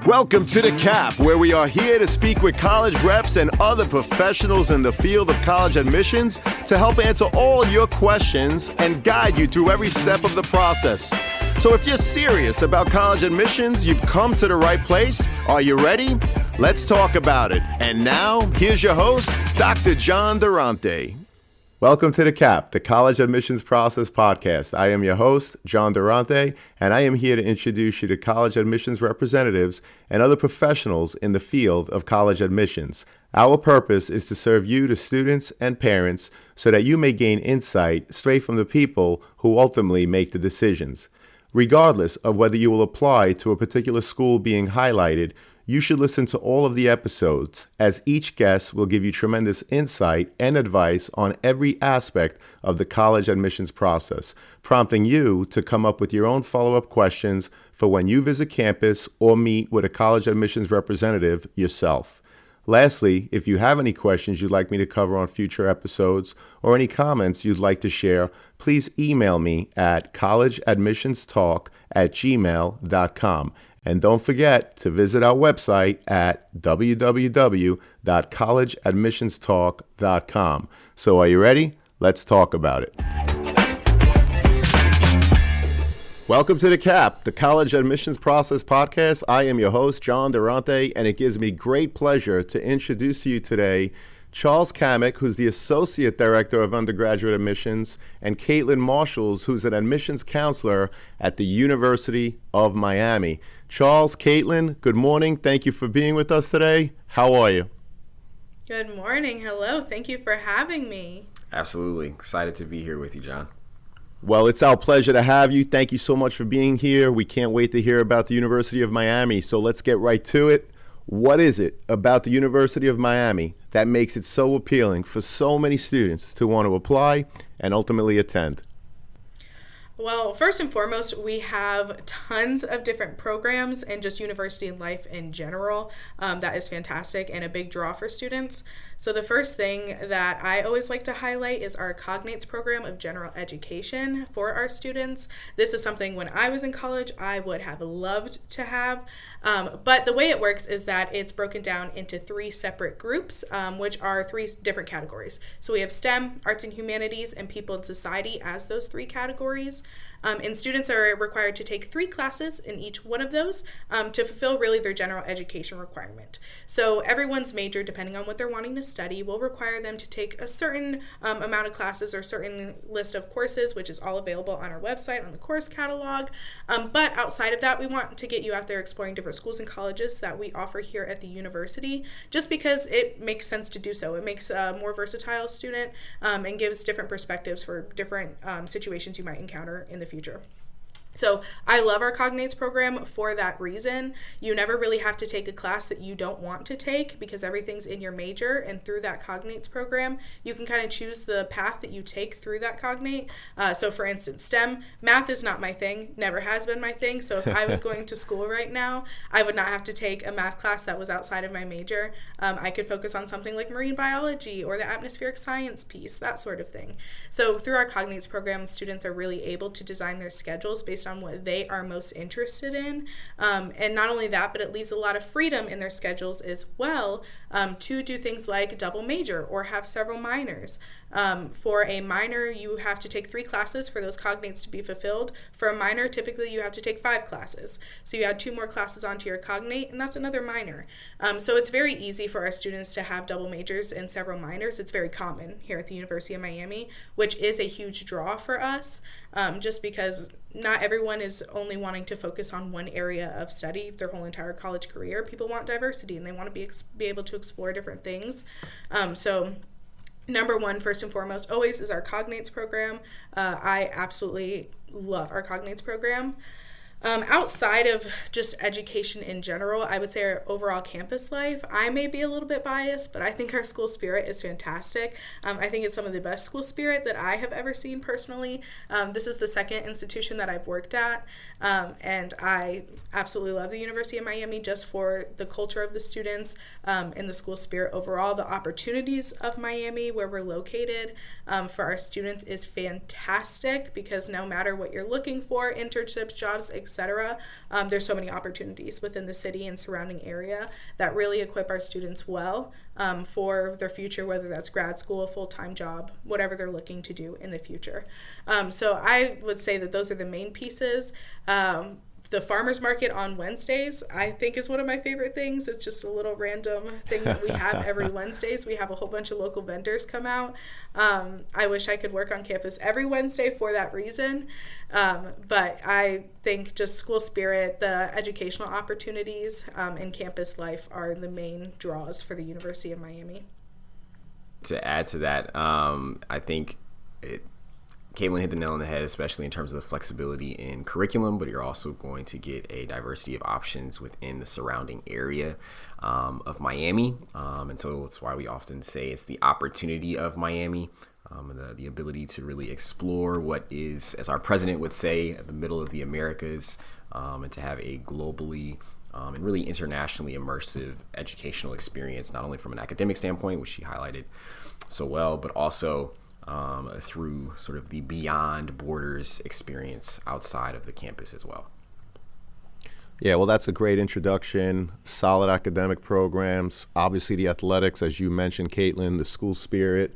Welcome to The Cap, where we are here to speak with college reps and other professionals in the field of college admissions to help answer all your questions and guide you through every step of the process. So if you're serious about college admissions, you've come to the right place. Are you ready? Let's talk about it. And now, here's your host, Dr. John Durante. Welcome to The Cap, the College Admissions Process Podcast. I am your host, John Durante, and I am here to introduce you to college admissions representatives and other professionals in the field of college admissions. Our purpose is to serve you, the students and parents, so that you may gain insight straight from the people who ultimately make the decisions. Regardless of whether you will apply to a particular school being highlighted, you should listen to all of the episodes, as each guest will give you tremendous insight and advice on every aspect of the college admissions process, prompting you to come up with your own follow-up questions for when you visit campus or meet with a college admissions representative yourself. Lastly, if you have any questions you'd like me to cover on future episodes or any comments you'd like to share, please email me at collegeadmissionstalk@gmail.com. And don't forget to visit our website at www.collegeadmissionstalk.com. So are you ready? Let's talk about it. Welcome to The Cap, the College Admissions Process Podcast. I am your host, John Durante, and it gives me great pleasure to introduce to you today Charles Cammack, who's the Associate Director of Undergraduate Admissions, and Caitlin Marshalls, who's an admissions counselor at the University of Miami. Charles, Caitlin, good morning. Thank you for being with us today. How are you? Good morning. Hello. Thank you for having me. Absolutely. Excited to be here with you, John. Well, it's our pleasure to have you. Thank you so much for being here. We can't wait to hear about the University of Miami, so let's get right to it. What is it about the University of Miami that makes it so appealing for so many students to want to apply and ultimately attend? Well, first and foremost, we have tons of different programs and just university life in general. That is fantastic and a big draw for students. So the first thing that I always like to highlight is our Cognates program of general education for our students. This is something when I was in college I would have loved to have. But the way it works is that it's broken down into three separate groups, which are three different categories. So we have STEM, Arts and Humanities, and People and Society as those three categories. And students are required to take 3 classes in each one of those to fulfill really their general education requirement. So everyone's major, depending on what they're wanting to study, will require them to take a certain amount of classes or certain list of courses, which is all available on our website on the course catalog. But outside of that, we want to get you out there exploring different schools and colleges that we offer here at the university, just because it makes sense to do so. It makes a more versatile student and gives different perspectives for different situations you might encounter in the future. So I love our Cognates program for that reason. You never really have to take a class that you don't want to take because everything's in your major, and through that Cognates program, you can kind of choose the path that you take through that cognate. So for instance, STEM, math is not my thing, never has been my thing. So if I was going to school right now, I would not have to take a math class that was outside of my major. I could focus on something like marine biology or the atmospheric science piece, that sort of thing. So through our Cognates program, students are really able to design their schedules based on what they are most interested in. And not only that, but it leaves a lot of freedom in their schedules as well to do things like double major or have several minors. For a minor, you have to take 3 classes for those cognates to be fulfilled. For a minor, typically you have to take 5 classes. So you add 2 more classes onto your cognate, and that's another minor. So it's very easy for our students to have double majors and several minors. It's very common here at the University of Miami, which is a huge draw for us, just because not everyone is only wanting to focus on one area of study their whole entire college career. People want diversity, and they want to be able to explore different things. So number one, first and foremost, always is our Cognates program. I absolutely love our Cognates program. Outside of just education in general, I would say our overall campus life, I may be a little bit biased, but I think our school spirit is fantastic. I think it's some of the best school spirit that I have ever seen personally. This is the second institution that I've worked at, and I absolutely love the University of Miami just for the culture of the students and the school spirit overall. The opportunities of Miami, where we're located, for our students is fantastic, because no matter what you're looking for, internships, jobs, etc., etc. There's so many opportunities within the city and surrounding area that really equip our students well for their future, whether that's grad school, full-time job, whatever they're looking to do in the future. So I would say that those are the main pieces. The farmers market on Wednesdays, I think, is one of my favorite things. It's just a little random thing that we have every Wednesdays. We have a whole bunch of local vendors come out. I wish I could work on campus every Wednesday for that reason. But I think just school spirit, the educational opportunities, and campus life are the main draws for the University of Miami. To add to that, I think Caitlin hit the nail on the head, especially in terms of the flexibility in curriculum, but you're also going to get a diversity of options within the surrounding area of Miami. And so that's why we often say it's the opportunity of Miami, and the ability to really explore what is, as our president would say, the middle of the Americas, and to have a globally and really internationally immersive educational experience, not only from an academic standpoint, which she highlighted so well, but also through sort of the beyond borders experience outside of the campus as well. Yeah, well, that's a great introduction. Solid academic programs, obviously the athletics, as you mentioned, Caitlin, the school spirit,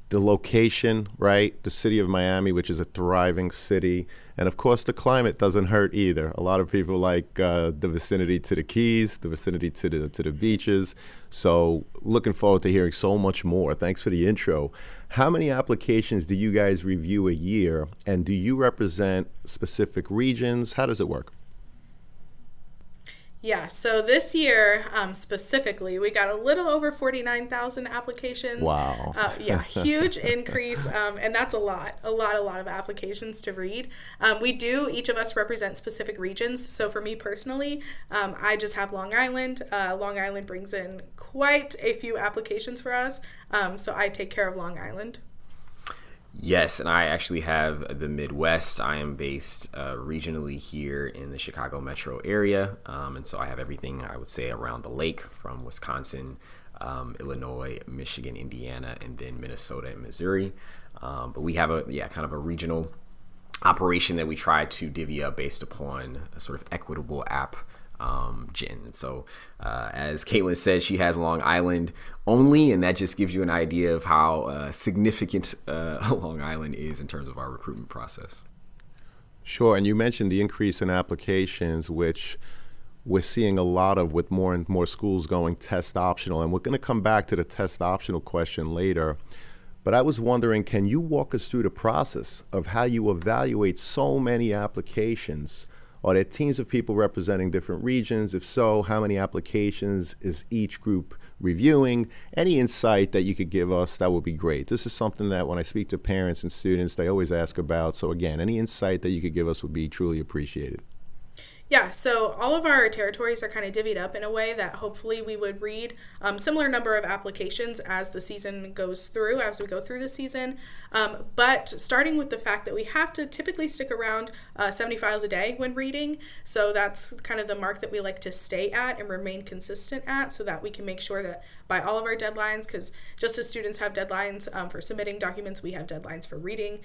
the location, right? The city of Miami, which is a thriving city. And of course, the climate doesn't hurt either. A lot of people like the vicinity to the Keys, the vicinity to the beaches. So looking forward to hearing so much more. Thanks for the intro. How many applications do you guys review a year? And do you represent specific regions? How does it work? Yeah, so this year specifically, we got a little over 49,000 applications. Wow. Yeah, huge increase, and that's a lot of applications to read. Each of us represent specific regions. So for me personally, I just have Long Island. Long Island brings in quite a few applications for us, so I take care of Long Island. Yes, and I actually have the Midwest. I am based regionally here in the Chicago metro area, and so I have everything, I would say, around the lake, from Wisconsin, Illinois, Michigan, Indiana, and then Minnesota and Missouri. But we have kind of a regional operation that we try to divvy up based upon a sort of equitable app gen. So as Caitlin said, she has Long Island only, and that just gives you an idea of how significant Long Island is in terms of our recruitment process. Sure, and you mentioned the increase in applications, which we're seeing a lot of with more and more schools going test optional, and we're going to come back to the test optional question later. But I was wondering, can you walk us through the process of how you evaluate so many applications? Are there teams of people representing different regions? If so, how many applications is each group reviewing? Any insight that you could give us, that would be great. This is something that when I speak to parents and students, they always ask about. So again, any insight that you could give us would be truly appreciated. Yeah, so all of our territories are kind of divvied up in a way that hopefully we would read similar number of applications as the season goes through, as we go through the season. But starting with the fact that we have to typically stick around 70 files a day when reading. So that's kind of the mark that we like to stay at and remain consistent at, so that we can make sure that by all of our deadlines, because just as students have deadlines for submitting documents, we have deadlines for reading.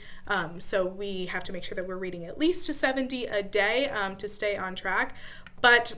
So we have to make sure that we're reading at least to 70 a day to stay on track. But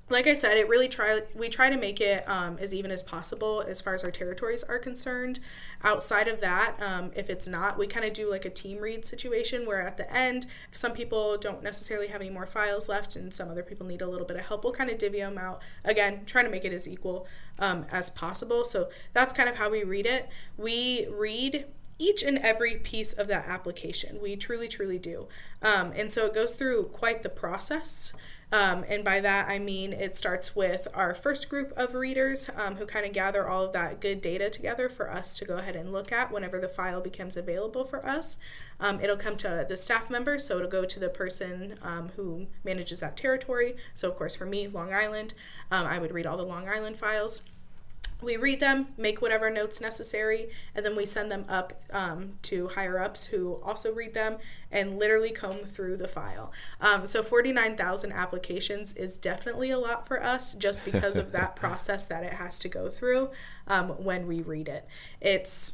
like I said, we try to make it as even as possible as far as our territories are concerned. Outside of that, if it's not, we kind of do like a team read situation where at the end, if some people don't necessarily have any more files left and some other people need a little bit of help, we'll kind of divvy them out. Again, trying to make it as equal as possible. So that's kind of how we read it. We read each and every piece of that application. We truly, truly do. And so it goes through quite the process. And by that, I mean it starts with our first group of readers who kind of gather all of that good data together for us to go ahead and look at whenever the file becomes available for us. It'll come to the staff member, so it'll go to the person who manages that territory. So of course, for me, Long Island, I would read all the Long Island files. We read them, make whatever notes necessary, and then we send them up to higher-ups who also read them and literally comb through the file. So 49,000 applications is definitely a lot for us just because of that process that it has to go through when we read it. It's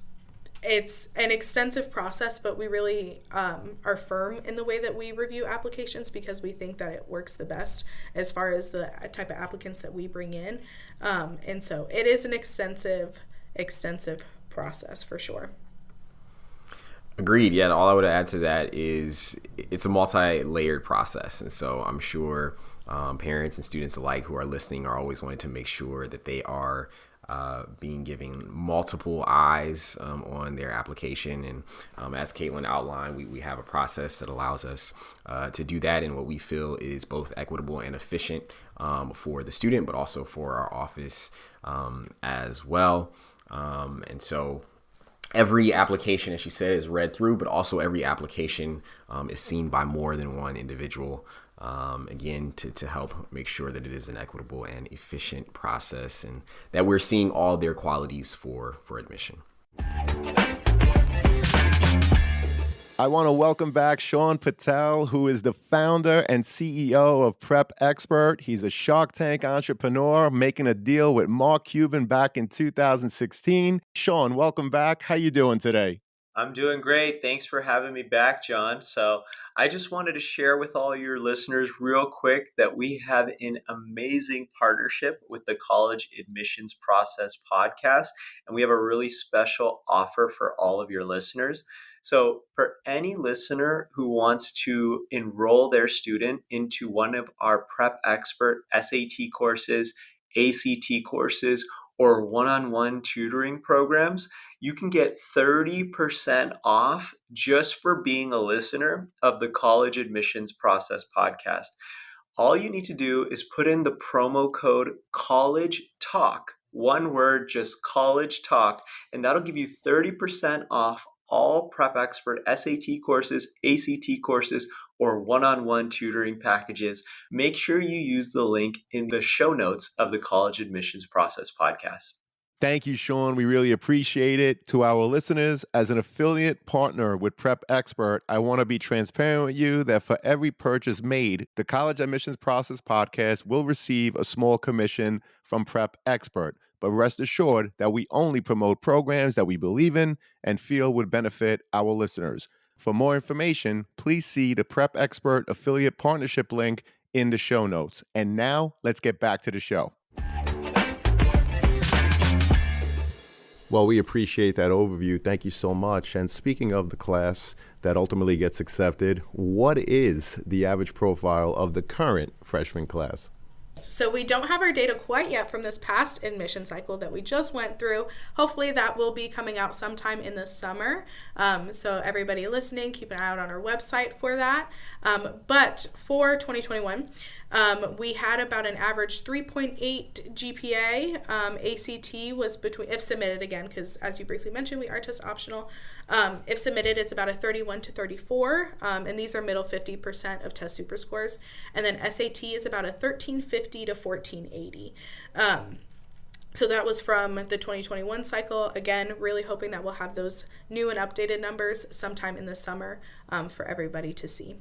it's an extensive process, but we really are firm in the way that we review applications because we think that it works the best as far as the type of applicants that we bring in. And so it is an extensive process for sure. Agreed. Yeah, all I would add to that is it's a multi-layered process. And so I'm sure parents and students alike who are listening are always wanting to make sure that they are being given multiple eyes on their application. And as Caitlin outlined, we have a process that allows us to do that in what we feel is both equitable and efficient for the student, but also for our office as well. And so every application, as she said, is read through, but also every application is seen by more than one individual. Again, to help make sure that it is an equitable and efficient process and that we're seeing all their qualities for admission. I want to welcome back Sean Patel, who is the founder and CEO of Prep Expert. He's a Shark Tank entrepreneur making a deal with Mark Cuban back in 2016. Sean, welcome back. How you doing today? I'm doing great. Thanks for having me back, John. So I just wanted to share with all your listeners real quick that we have an amazing partnership with the College Admissions Process podcast, and we have a really special offer for all of your listeners. So for any listener who wants to enroll their student into one of our Prep Expert SAT courses, ACT courses, or one-on-one tutoring programs, you can get 30% off just for being a listener of the College Admissions Process podcast. All you need to do is put in the promo code College Talk, one word, just College Talk, and that'll give you 30% off all Prep Expert SAT courses, ACT courses, or one-on-one tutoring packages. Make sure you use the link in the show notes of the College Admissions Process podcast. Thank you, Sean. We really appreciate it. To our listeners, as an affiliate partner with Prep Expert, I want to be transparent with you that for every purchase made, the College Admissions Process podcast will receive a small commission from Prep Expert. But rest assured that we only promote programs that we believe in and feel would benefit our listeners. For more information, please see the Prep Expert affiliate partnership link in the show notes. And now let's get back to the show. Well, we appreciate that overview. Thank you so much. And speaking of the class that ultimately gets accepted, what is the average profile of the current freshman class? So we don't have our data quite yet from this past admission cycle that we just went through. Hopefully that will be coming out sometime in the summer. So everybody listening, keep an eye out on our website for that. But for 2021, we had about an average 3.8 GPA. ACT was between, if submitted again, because as you briefly mentioned, we are test optional. If submitted, it's about a 31 to 34, and these are middle 50% of test super scores. And then SAT is about a 1350 to 1480. So that was from the 2021 cycle. Again, really hoping that we'll have those new and updated numbers sometime in the summer for everybody to see.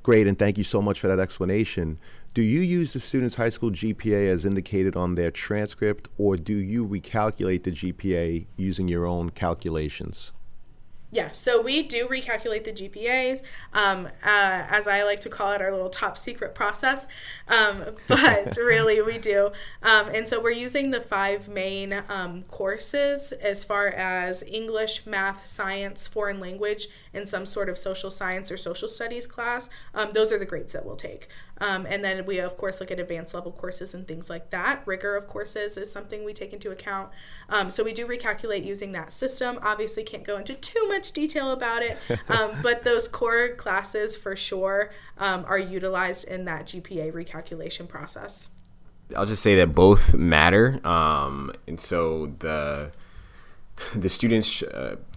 Great, and thank you so much for that explanation. Do you use the student's high school GPA as indicated on their transcript, or do you recalculate the GPA using your own calculations? Yeah, so we do recalculate the GPAs, as I like to call it, our little top secret process, but really we do. And so we're using the 5 main courses as far as English, math, science, foreign language, and some sort of social science or social studies class. Those are the grades that we'll take. And then we, of course, look at advanced level courses and things like that. Rigor of courses is something we take into account. So we do recalculate using that system. Obviously can't go into too much detail about it, but those core classes for sure are utilized in that GPA recalculation process. I'll just say that both matter. And so the student's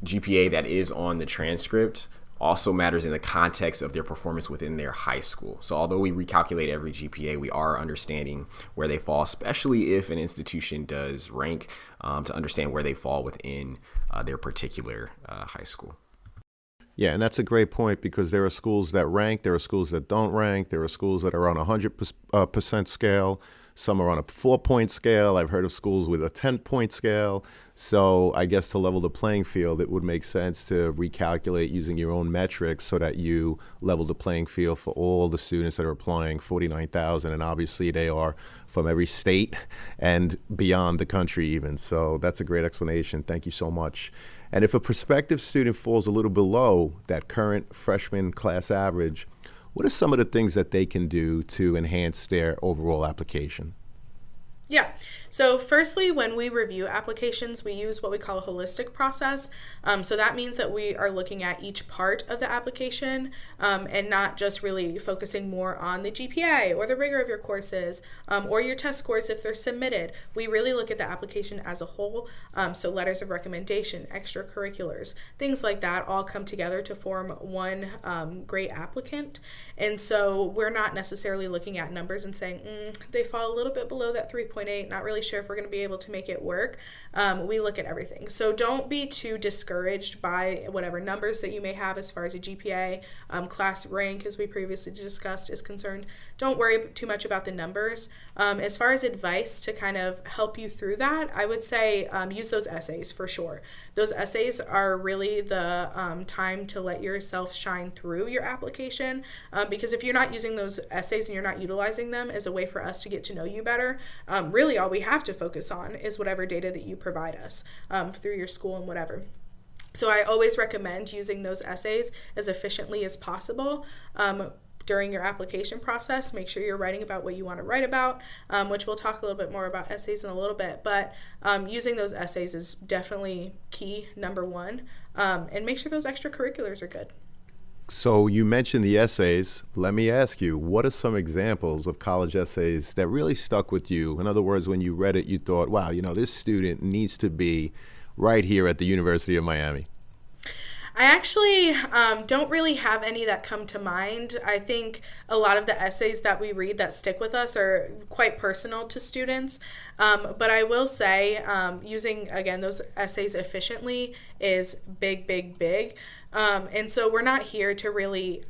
GPA that is on the transcript also matters in the context of their performance within their high school. So although we recalculate every GPA, we are understanding where they fall, especially if an institution does rank, to understand where they fall within their particular high school. Yeah, and that's a great point because there are schools that rank, there are schools that don't rank, there are schools that are on a 100% scale. Some are on a 4-point scale. I've heard of schools with a 10-point scale. So I guess to level the playing field, it would make sense to recalculate using your own metrics so that you level the playing field for all the students that are applying, 49,000. And obviously they are from every state and beyond the country even. So that's a great explanation. Thank you so much. And if a prospective student falls a little below that current freshman class average, what are some of the things that they can do to enhance their overall application? Yeah. So firstly, when we review applications, we use what we call a holistic process. So that means that we are looking at each part of the application and not just really focusing more on the GPA or the rigor of your courses or your test scores if they're submitted. We really look at the application as a whole. So letters of recommendation, extracurriculars, things like that all come together to form one great applicant. And so we're not necessarily looking at numbers and saying, they fall a little bit below that 3.8, not really sure if we're going to be able to make it work. We look at everything. So don't be too discouraged by whatever numbers that you may have as far as a GPA, class rank, as we previously discussed, is concerned. Don't worry too much about the numbers. As far as advice to kind of help you through that, I would say use those essays for sure. Those essays are really the time to let yourself shine through your application because if you're not using those essays and you're not utilizing them as a way for us to get to know you better, really all we have to focus on is whatever data that you provide us through your school and whatever. So I always recommend using those essays as efficiently as possible during your application process. Make sure you're writing about what you want to write about, which we'll talk a little bit more about essays in a little bit, but using those essays is definitely key, number one, and make sure those extracurriculars are good. So you mentioned the essays. Let me ask you, what are some examples of college essays that really stuck with you? In other words, when you read it, you thought, wow, this student needs to be right here at the University of Miami. I actually don't really have any that come to mind. I think a lot of the essays that we read that stick with us are quite personal to students. But I will say using, again, those essays efficiently is big, big, big. And so we're not here to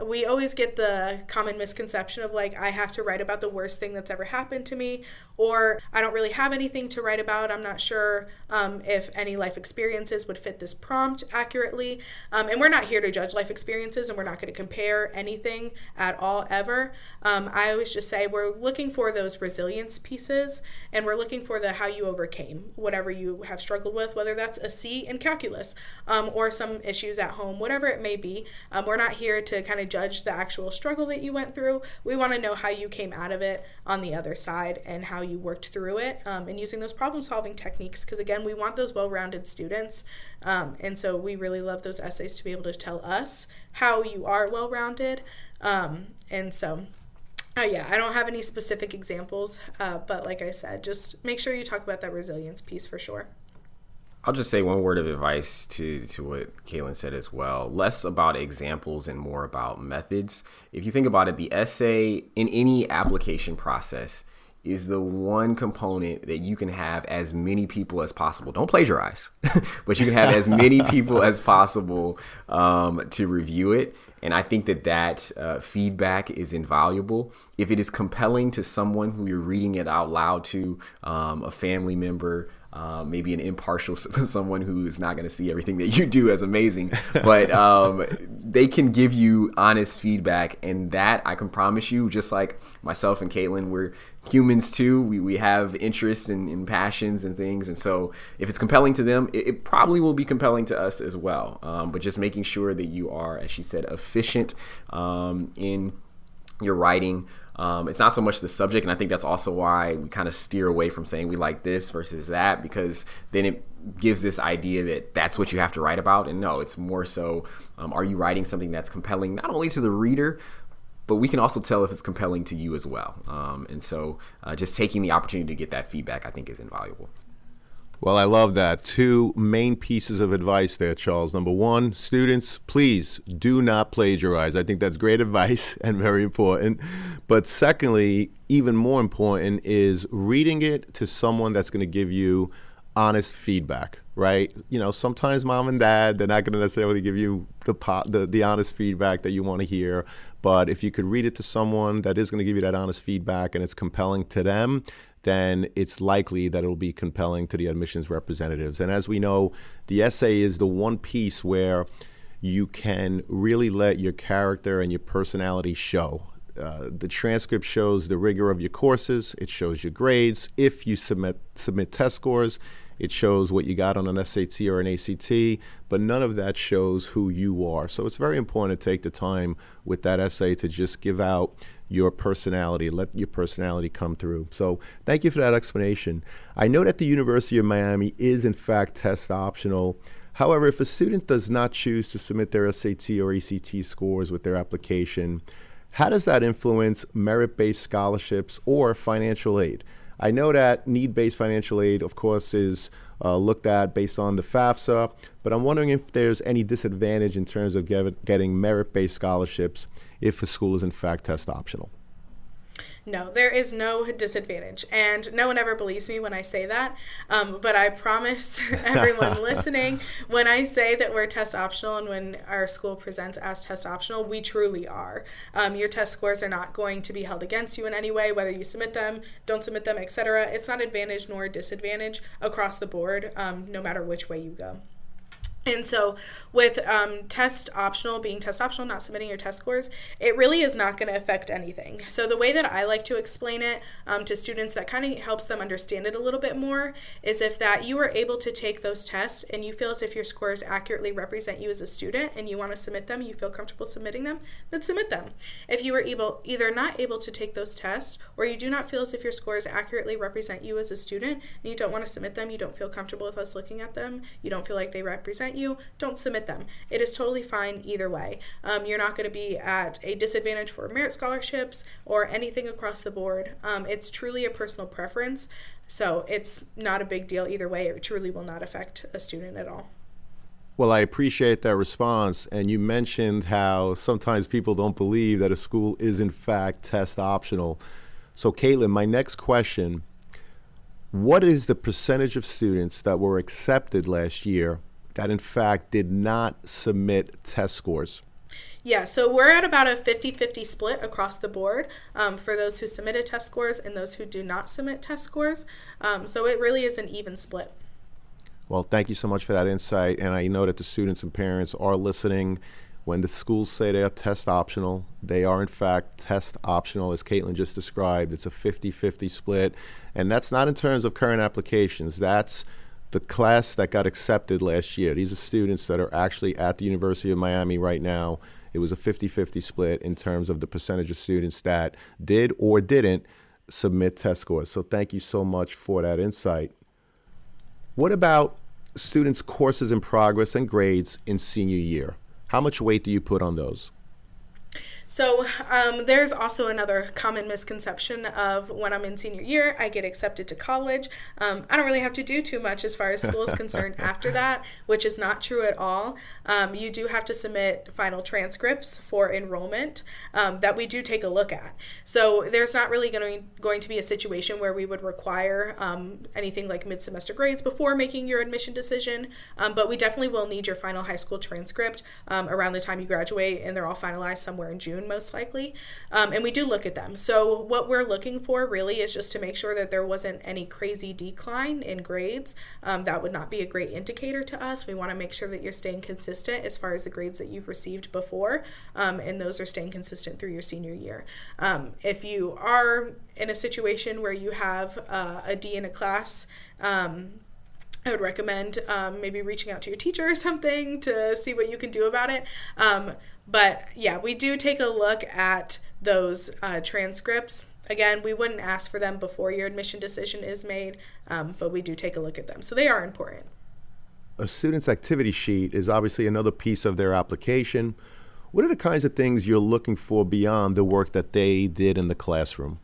we always get the common misconception of like, I have to write about the worst thing that's ever happened to me, or I don't really have anything to write about. I'm not sure if any life experiences would fit this prompt accurately. And we're not here to judge life experiences, and we're not going to compare anything at all, ever. I always just say we're looking for those resilience pieces, and we're looking for the how you overcame whatever you have struggled with, whether that's a C in calculus or some issues at home, whatever it may be. We're not here to kind of judge the actual struggle that you went through. We want to know how you came out of it on the other side and how you worked through it, and using those problem-solving techniques, because again, we want those well-rounded students, and so we really love those essays to be able to tell us how you are well-rounded, and so yeah, I don't have any specific examples, but like I said, just make sure you talk about that resilience piece for sure. I'll just say one word of advice to what Kaylin said as well. Less about examples and more about methods. If you think about it, the essay in any application process is the one component that you can have as many people as possible. Don't plagiarize, but you can have as many people as possible to review it. And I think that feedback is invaluable. If it is compelling to someone who you're reading it out loud to, a family member, maybe an impartial someone who is not going to see everything that you do as amazing, but they can give you honest feedback, and that I can promise you, just like myself and Caitlin, we're humans too. We have interests and passions and things, and so if it's compelling to them, it probably will be compelling to us as well. But just making sure that you are, as she said, efficient in your writing. It's not so much the subject, and I think that's also why we kind of steer away from saying we like this versus that, because then it gives this idea that that's what you have to write about. And no, it's more so, are you writing something that's compelling not only to the reader, but we can also tell if it's compelling to you as well. And so just taking the opportunity to get that feedback, I think, is invaluable. Well, I love that. Two main pieces of advice there, Charles. Number one, students, please do not plagiarize. I think that's great advice and very important. But secondly, even more important is reading it to someone that's going to give you honest feedback, right? Sometimes mom and dad, they're not going to necessarily give you the honest feedback that you want to hear. But if you could read it to someone that is going to give you that honest feedback and it's compelling to them, then it's likely that it'll be compelling to the admissions representatives. And as we know, the essay is the one piece where you can really let your character and your personality show. The transcript shows the rigor of your courses. It shows your grades. If you submit test scores, it shows what you got on an SAT or an ACT, but none of that shows who you are. So it's very important to take the time with that essay to just give out your personality, let your personality come through. So thank you for that explanation. I know that the University of Miami is in fact test optional. However, if a student does not choose to submit their SAT or ACT scores with their application, how does that influence merit-based scholarships or financial aid? I know that need-based financial aid, of course, is looked at based on the FAFSA, but I'm wondering if there's any disadvantage in terms of getting merit-based scholarships if a school is in fact test optional. No, there is no disadvantage, and no one ever believes me when I say that, but I promise everyone listening, when I say that we're test optional and when our school presents as test optional, we truly are. Your test scores are not going to be held against you in any way, whether you submit them, don't submit them, etc. It's not advantage nor disadvantage across the board, no matter which way you go. And so with test optional, being test optional, not submitting your test scores, it really is not going to affect anything. So the way that I like to explain it to students that kind of helps them understand it a little bit more is if that you are able to take those tests and you feel as if your scores accurately represent you as a student and you want to submit them, you feel comfortable submitting them, then submit them. If you are either not able to take those tests or you do not feel as if your scores accurately represent you as a student and you don't want to submit them, you don't feel comfortable with us looking at them, you don't feel like they represent you, don't submit them. It is totally fine either way. You're not going to be at a disadvantage for merit scholarships or anything across the board. It's truly a personal preference, so it's not a big deal either way. It truly will not affect a student at all. Well, I appreciate that response. And you mentioned how sometimes people don't believe that a school is in fact test optional. So Caitlin, my next question, what is the percentage of students that were accepted last year that in fact did not submit test scores? Yeah, so we're at about a 50-50 split across the board for those who submitted test scores and those who do not submit test scores. So it really is an even split. Well, thank you so much for that insight. And I know that the students and parents are listening. When the schools say they are test optional, they are in fact test optional, as Caitlin just described. It's a 50-50 split. And that's not in terms of current applications. That's the class that got accepted last year. These are students that are actually at the University of Miami right now. It was a 50-50 split in terms of the percentage of students that did or didn't submit test scores. So thank you so much for that insight. What about students' courses in progress and grades in senior year? How much weight do you put on those? So there's also another common misconception of when I'm in senior year, I get accepted to college. I don't really have to do too much as far as school is concerned after that, which is not true at all. You do have to submit final transcripts for enrollment that we do take a look at. So there's not really going to be a situation where we would require anything like mid-semester grades before making your admission decision, but we definitely will need your final high school transcript around the time you graduate, and they're all finalized somewhere in June most likely, and we do look at them. So what we're looking for really is just to make sure that there wasn't any crazy decline in grades. That would not be a great indicator to us. We want to make sure that you're staying consistent as far as the grades that you've received before, and those are staying consistent through your senior year. If you are in a situation where you have a D in a class, I would recommend maybe reaching out to your teacher or something to see what you can do about it. But yeah, we do take a look at those transcripts. Again, we wouldn't ask for them before your admission decision is made, but we do take a look at them. So they are important. A student's activity sheet is obviously another piece of their application. What are the kinds of things you're looking for beyond the work that they did in the classroom?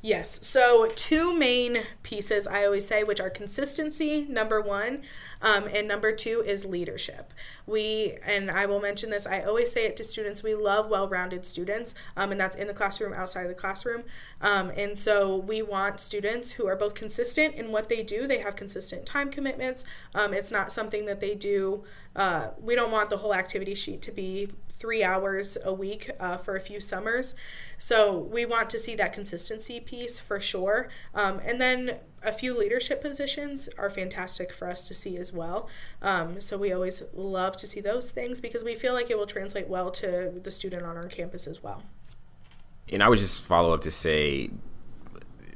Yes. So two main pieces I always say, which are consistency, number one, and number two is leadership. And I will mention this, I always say it to students, we love well-rounded students, and that's in the classroom, outside of the classroom. And so we want students who are both consistent in what they do. They have consistent time commitments. It's not something that they do. We don't want the whole activity sheet to be 3 hours a week for a few summers. So we want to see that consistency piece for sure. And then a few leadership positions are fantastic for us to see as well. So we always love to see those things because we feel like it will translate well to the student on our campus as well. And I would just follow up to say,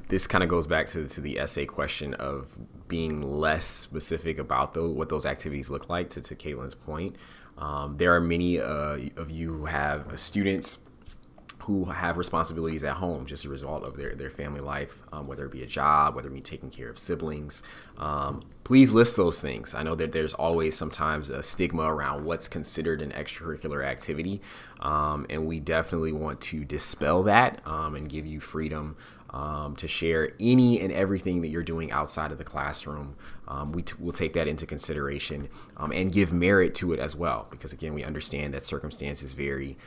this kind of goes back to the essay question of being less specific about what those activities look like, to Caitlin's point. There are many of you who have students who have responsibilities at home just as a result of their family life, whether it be a job, whether it be taking care of siblings. Please list those things. I know that there's always sometimes a stigma around what's considered an extracurricular activity, and we definitely want to dispel that and give you freedom to share any and everything that you're doing outside of the classroom. We'll take that into consideration and give merit to it as well, because again, we understand that circumstances vary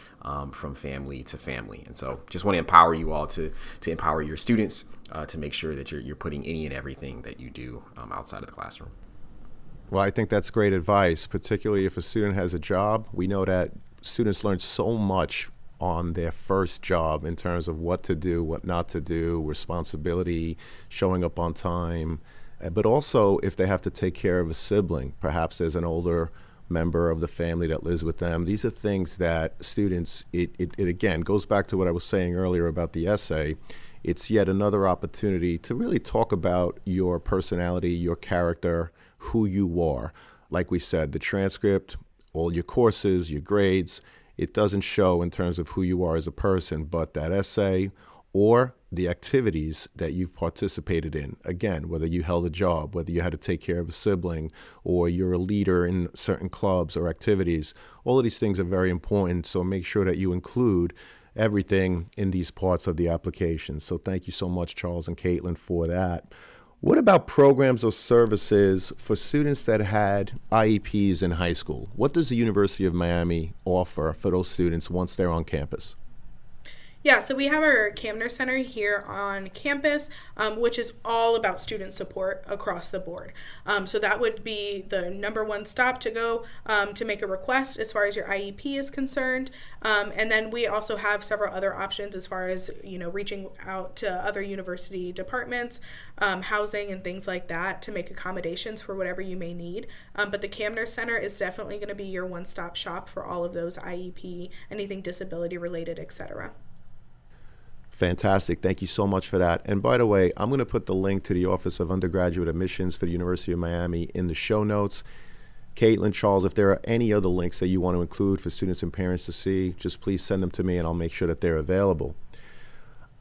from family to family. And so just want to empower you all to empower your students to make sure that you're putting any and everything that you do outside of the classroom. Well, I think that's great advice, particularly if a student has a job. We know that students learn so much on their first job in terms of what to do, what not to do, responsibility, showing up on time. But also if they have to take care of a sibling, perhaps there's an older member of the family that lives with them. These are things that students, it again goes back to what I was saying earlier about the essay. It's yet another opportunity to really talk about your personality, your character, who you are. Like we said, the transcript, all your courses, your grades, it doesn't show in terms of who you are as a person, but that essay or the activities that you've participated in. Again, whether you held a job, whether you had to take care of a sibling, or you're a leader in certain clubs or activities, all of these things are very important. So make sure that you include everything in these parts of the application. So thank you so much, Charles and Caitlin, for that. What about programs or services for students that had IEPs in high school? What does the University of Miami offer for those students once they're on campus? Yeah, so we have our Cammack Center here on campus, which is all about student support across the board. So that would be the number one stop to go to make a request as far as your IEP is concerned. And then we also have several other options as far as, reaching out to other university departments, housing and things like that to make accommodations for whatever you may need. But the Cammack Center is definitely going to be your one-stop shop for all of those IEP, anything disability related, etc. Fantastic. Thank you so much for that. And by the way, I'm going to put the link to the Office of Undergraduate Admissions for the University of Miami in the show notes. Caitlin, Charles, if there are any other links that you want to include for students and parents to see, just please send them to me and I'll make sure that they're available.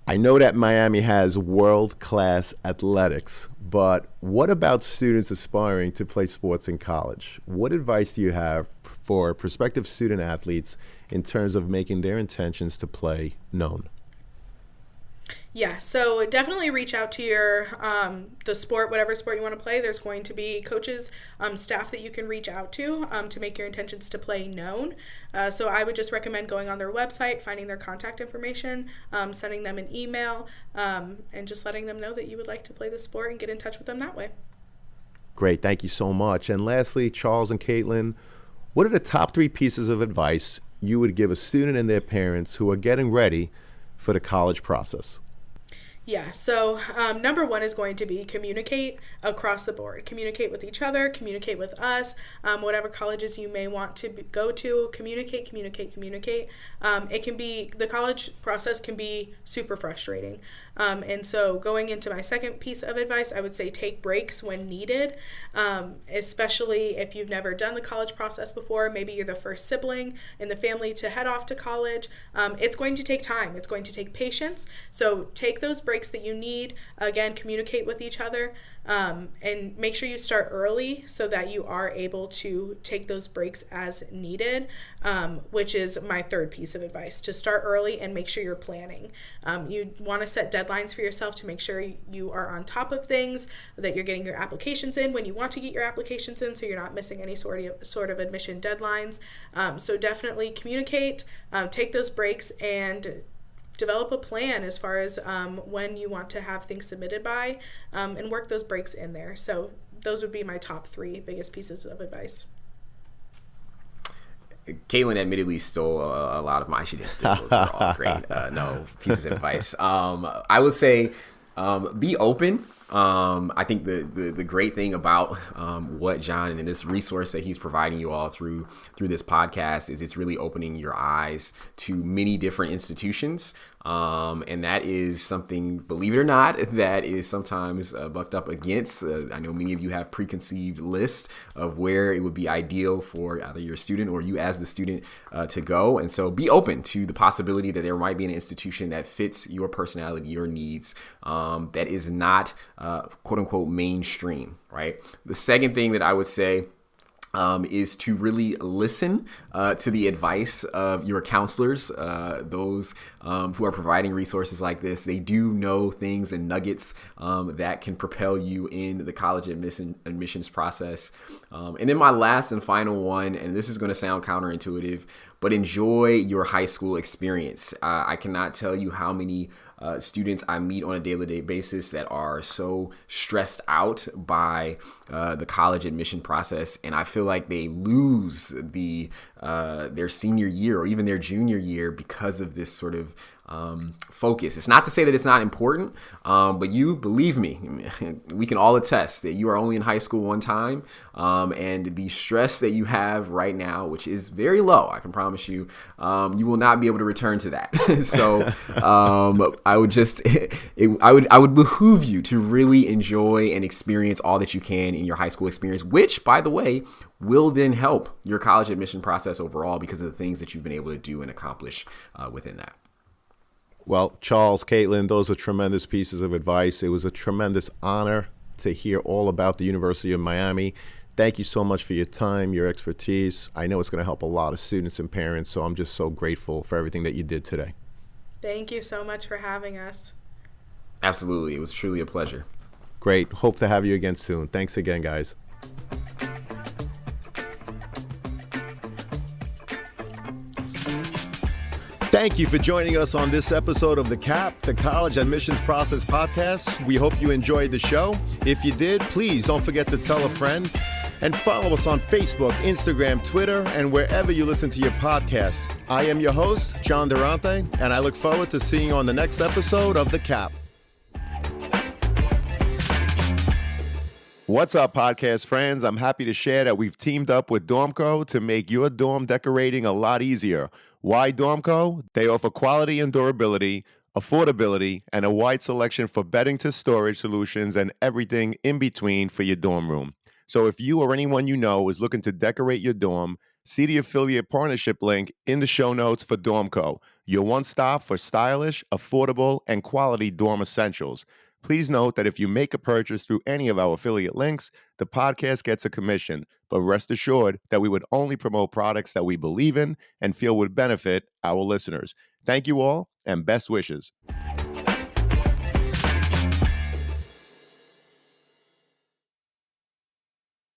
I know that Miami has world-class athletics, but what about students aspiring to play sports in college? What advice do you have for prospective student athletes in terms of making their intentions to play known? Yeah, so definitely reach out to your the sport, whatever sport you want to play. There's going to be coaches, staff that you can reach out to make your intentions to play known. So I would just recommend going on their website, finding their contact information, sending them an email, and just letting them know that you would like to play the sport and get in touch with them that way. Great, thank you so much. And lastly, Charles and Caitlin, what are the top 3 pieces of advice you would give a student and their parents who are getting ready for the college process? Yeah, so number one is going to be communicate across the board. Communicate with each other, communicate with us, whatever colleges you may want to go to, communicate. It can be, the college process can be super frustrating. And so going into my second piece of advice, I would say take breaks when needed, especially if you've never done the college process before. Maybe you're the first sibling in the family to head off to college. It's going to take time. It's going to take patience. So take those breaks breaks that you need. Again, communicate with each other, and make sure you start early so that you are able to take those breaks as needed, which is my third piece of advice, to start early and make sure you're planning. You want to set deadlines for yourself to make sure you are on top of things, that you're getting your applications in when you want to get your applications in, so you're not missing any sort of admission deadlines. So definitely communicate, take those breaks, and develop a plan as far as when you want to have things submitted by, and work those breaks in there. So those would be my top 3 biggest pieces of advice. Caitlin admittedly stole a lot of my, she didn't steal, those were all great pieces of advice. I would say be open. I think the great thing about what John and this resource that he's providing you all through this podcast is it's really opening your eyes to many different institutions. And that is something, believe it or not, that is sometimes bucked up against. I know many of you have preconceived lists of where it would be ideal for either your student or you as the student to go. And so be open to the possibility that there might be an institution that fits your personality, your needs, that is not quote unquote mainstream, right? The second thing that I would say is to really listen to the advice of your counselors, those who are providing resources like this. They do know things and nuggets that can propel you in the college admissions process. And then my last and final one, and this is going to sound counterintuitive, but enjoy your high school experience. I cannot tell you how many students I meet on a daily basis that are so stressed out by the college admission process, and I feel like they lose their senior year or even their junior year because of this sort of focus. It's not to say that it's not important, but you, believe me, we can all attest that you are only in high school one time, and the stress that you have right now, which is very low, I can promise you, you will not be able to return to that. So I would behoove you to really enjoy and experience all that you can in your high school experience, which, by the way, will then help your college admission process overall because of the things that you've been able to do and accomplish within that. Well, Charles, Caitlin, those are tremendous pieces of advice. It was a tremendous honor to hear all about the University of Miami. Thank you so much for your time, your expertise. I know it's going to help a lot of students and parents, so I'm just so grateful for everything that you did today. Thank you so much for having us. Absolutely. It was truly a pleasure. Great. Hope to have you again soon. Thanks again, guys. Thank you for joining us on this episode of the CAP, the College Admissions Process Podcast. We hope you enjoyed the show. If you did, please don't forget to tell a friend and follow us on Facebook, Instagram, Twitter, and wherever you listen to your podcasts. I am your host, John Durante, and I look forward to seeing you on the next episode of the CAP. What's up, podcast friends? I'm happy to share that we've teamed up with Dormco to make your dorm decorating a lot easier. Why Dormco? They offer quality and durability, affordability, and a wide selection for bedding to storage solutions and everything in between for your dorm room. So if you or anyone you know is looking to decorate your dorm, see the affiliate partnership link in the show notes for Dormco, your one-stop for stylish, affordable, and quality dorm essentials. Please note that if you make a purchase through any of our affiliate links, the podcast gets a commission, but rest assured that we would only promote products that we believe in and feel would benefit our listeners. Thank you all, and best wishes.